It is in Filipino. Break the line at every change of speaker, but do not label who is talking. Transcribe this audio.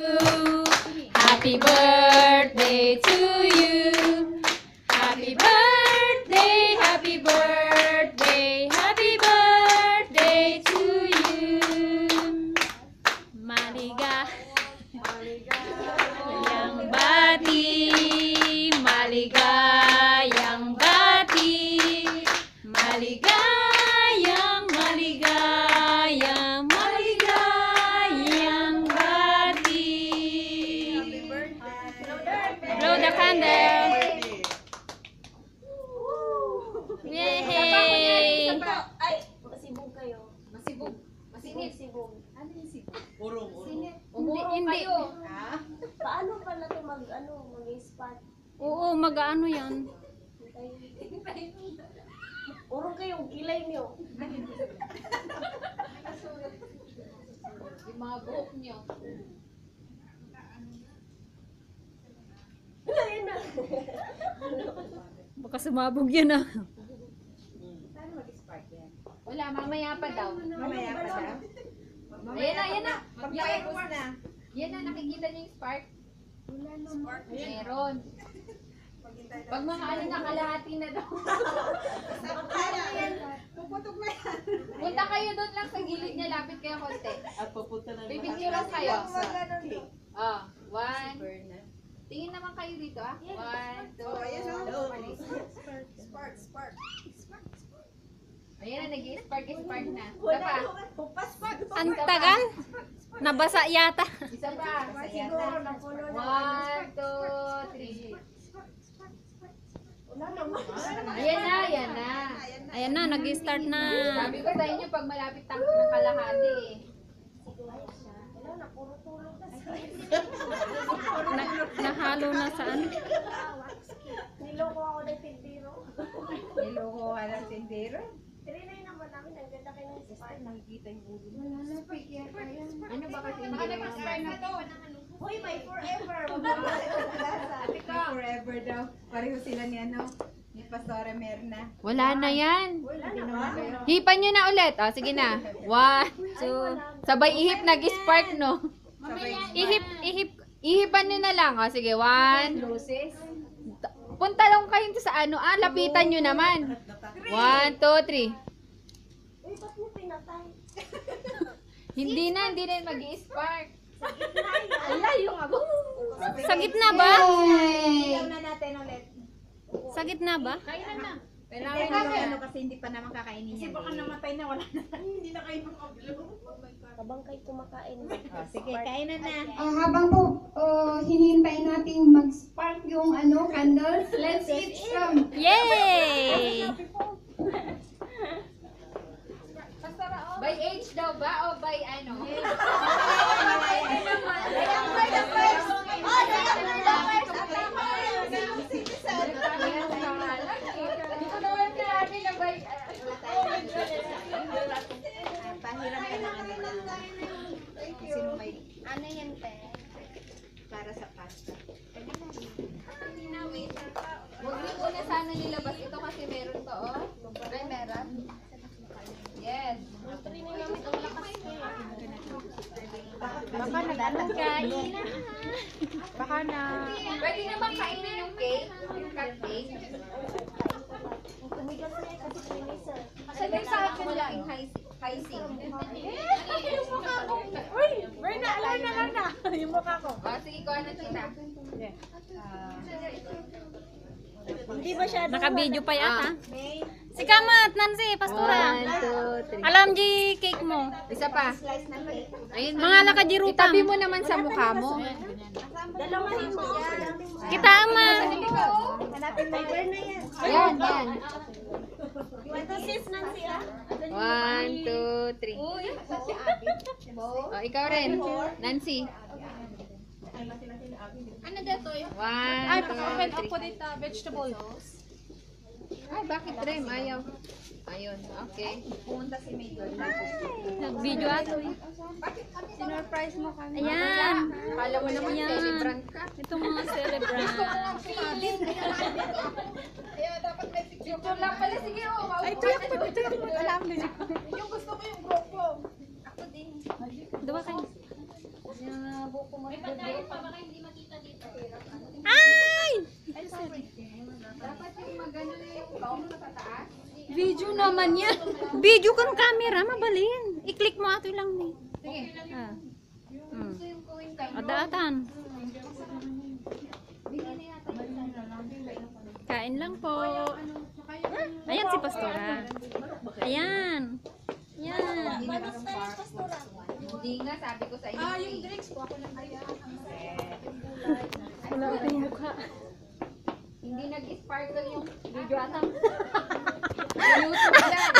Happy birthday to you. Happy birthday, happy birthday, happy birthday to you. Maligayang bati, maligayang bati, maligayang bati. Blow the candle. Yay!
Ay, masibog kayo.
Masibog. Masingit.
Masibog.
Ano yung sibog?
Urong.
Umurong
Hindi.
kayo. Ha?
Paano pala ito mag-spot?
Oo, mag-ano yan.
Urong kayong kilay niyo.
Yung mga buhok nyo.
Ayun na.
Baka sumabog yan ah.
Saan mag-spark yan? Wala, mamaya pa daw.
Mamaya pa daw.
Ayan na, ayan na.
Pagpapos na.
Yan na, nakikita niyo yung spark? Meron. Pag mga ano na, kalahati na daw.
Puputok na yan.
Punta kayo doon lang sa gilid niya, lapit kayo konti.
At papunta na
Pipicturean kayo.
Click.
Oh, one. Tingin naman kayo dito ah. One, two,
Spark.
ayan na, nag-spark na. Isa pa.
Ang tagal. Nabasa yata.
Isa pa.
Siguro napuno na.
One, two, three. Ayan na, ayan na.
Ayan na, nag-start na.
Sabi ko sa inyo, pag malapit ng kalahati eh.
Wala na, puro tulog na sa
Nahalo na saan?
Niloko ako ng tindiro.
Niloko ka ng tindero.
Trinay naman namin, ang ganda kayo ng spot.
Nakikita yung ulo.
Ano ba kasi hindi naman
Uy, may forever.
Forever daw. Pareho sila ni ano, ni Pastora Merna.
Wala na yan.
Hindi naman kayo.
Hipan nyo na ulit. O, sige na. 1, 2. Sabay ihip, nag-spark, no? Ihipan nyo na lang. O, sige. 1.
Luces.
Punta lang kayo sa ano. Lapitan nyo naman. 1, 2, 3.
Uy, ba't mo pinatay?
Hindi na mag-i-spark.
Layo nga ba?
Sa gitna ba?
Ilaw na natin ulit.
Sa gitna ba?
Kailan na?
Hindi ano kasi hindi pa naman kakainin yan. Kasi baka namatay na wala na. Hindi na kayo makablo.
Kabang kayo kumakain.
Sige, kainan na.
Habang po hinihintay nating mag-spark yung candles, let's eat some.
Yay!
By age daw ba o by ano?
Pahiram ka ng ano na. Sino may
Ano yan, te?
para sa pasta.
Huwag niyo muna sana nilabas ito kasi meron to, oh. Ay, meron. Yes.
Baka nagkakain na. Baka na.
Pwede naman kainin yung cake, yung cupcake.
Tumigas na yan kasi finisher.
Sabi sa akin lang, high sing.
Yung mukha ko.
O, sige, ikaw na tita.
Hindi ba siya?
Naka-video pa yata.
May
Si Kamat, Nancy, Pastura.
1, 2, 3.
Alam G cake mo.
Isa pa.
slice ng cake.
Ayun,
Mga nakajirutang.
itabi mo naman sa mukha mo.
Dalawahin mo.
Kita ama.
Hanapin mo na yan.
Yan, yan.
Ito sis Nancy ah.
1, 2, 3. O, ikaw rin. Nancy.
Ano dito eh?
1, 2, 3.
dito, vegetable.
Ay, bakit Rem? Ayaw. Ayun, okay.
Pumunta si Mayor.
Nag-video ato eh.
Sinurprise mo kami.
Ayan.
Kala mo naman
Ayan.
celebrant ka.
Ito mga celebrant.
Picture lang pala. Sige, oh. Ay,
Tuyak mo. Alam mo.
Yung gusto ko yung GoPro.
Diba kayo?
Dapat yung magano na yung baong sa pataas.
Video naman yan.
Video kan camera, mabalin. I-click mo ato lang ni.
Sige.
Ah.
Gusto yung going time.
Adaatan.
Bigyan na yata yung
Kain lang po. Ayan si Pastora. Ayan. Ayan.
Hindi nga, sabi ko sa inyo. Yung drinks po, ako lang kaya.
Wala akong mukha.
Hindi nag-sparkle yung
Video ata.
YouTube dyan.